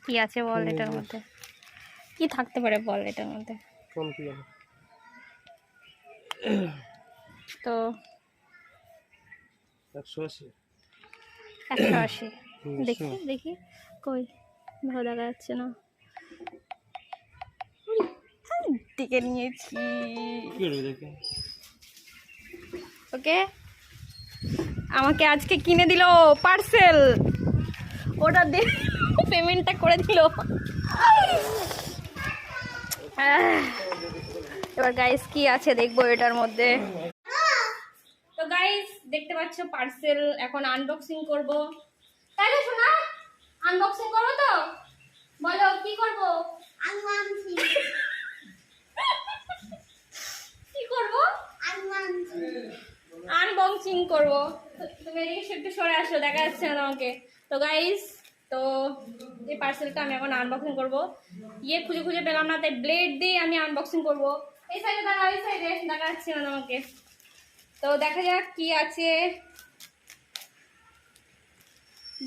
কি আছে বল এটার মধ্যে? কি থাকতে পারে বল এটার মধ্যে? তো 180। 180। দেখি দেখি, কই ভালো দেখা যাচ্ছে না। টিকে নিয়েছি। ওকে, আমাকে আজকে কিনে দিল পার্সেল, ওটা দিয়ে পেমেন্টটা করে দিল। এবার গাইস কি আছে দেখবো এটার মধ্যে। তো গাইস দেখতে পাচ্ছ পার্সেল, এখন আনবক্সিং করব। তাই না শোনা? আনবক্সিং করবো তো? বলো কি করব? আনবক্সিং। কি করব? আনবক্সিং করব। তুমি এদিকে একটু সরে আসো, দেখা যাচ্ছে না আমাকে। তো গাইস, তো এই পার্সেলটা আমি এখন আনবক্সিং করব। ইয়ে খুঁজে খুঁজে পেলাম না, তাই ব্লেড দিয়ে আমি আনবক্সিং করব। এই সাইডে দাঁড়াও, এই সাইডে দেখা যাচ্ছে না আমাকে। তো দেখা যাক কি আছে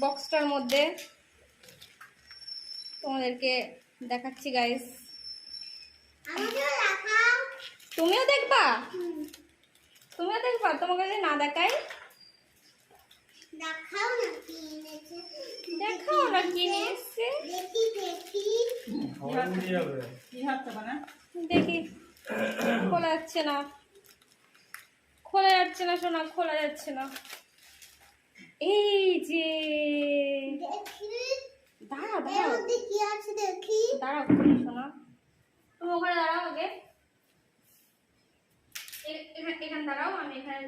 বক্সটার মধ্যে, তোমাদেরকে দেখাচ্ছি গাইস। তুমিও দেখবা? তুমিও দেখবা? তোমাকে যদি না দেখাই? দেখাও না কি নিয়ে এসছে। দেখি, খোলা যাচ্ছে না, খোলা যাচ্ছে না সোনা, খোলা যাচ্ছে না। এই যে দাঁড়াও দাঁড়াও দাঁড়াও সোনা, তুমি ওখানে দাঁড়াও আগে, এখানে দাঁড়াও, আমি এখানে।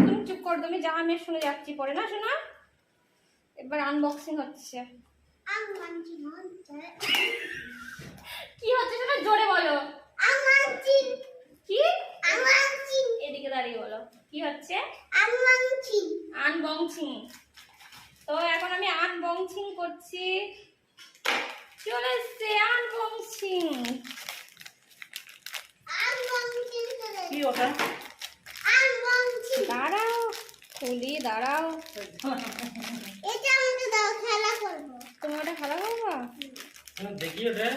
তুমি চুপ কর, তুমি যা আমি শুনে যাচ্ছি পরে না শোনা। এবার আনবক্সিং হচ্ছে। কি হচ্ছে শোনা, জোরে বলো। কি? এদিকে দাঁড়িয়ে বলো কি হচ্ছে। আনবক্সিং। তো এখন আমি আনবক্সিং করছি। চলে এসছে আনবক্সিং। কি ওটা? দাঁড়াও খুলি, দাঁড়াও। তুমি ওটা খেলা করবা? দেখি ওটা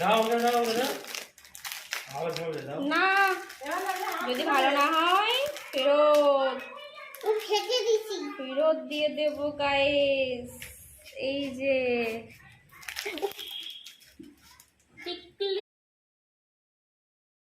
দাও দাও না, যদি ভালো না হয় ফেরত ফেরত দিয়ে দেবো গাইস। এই যে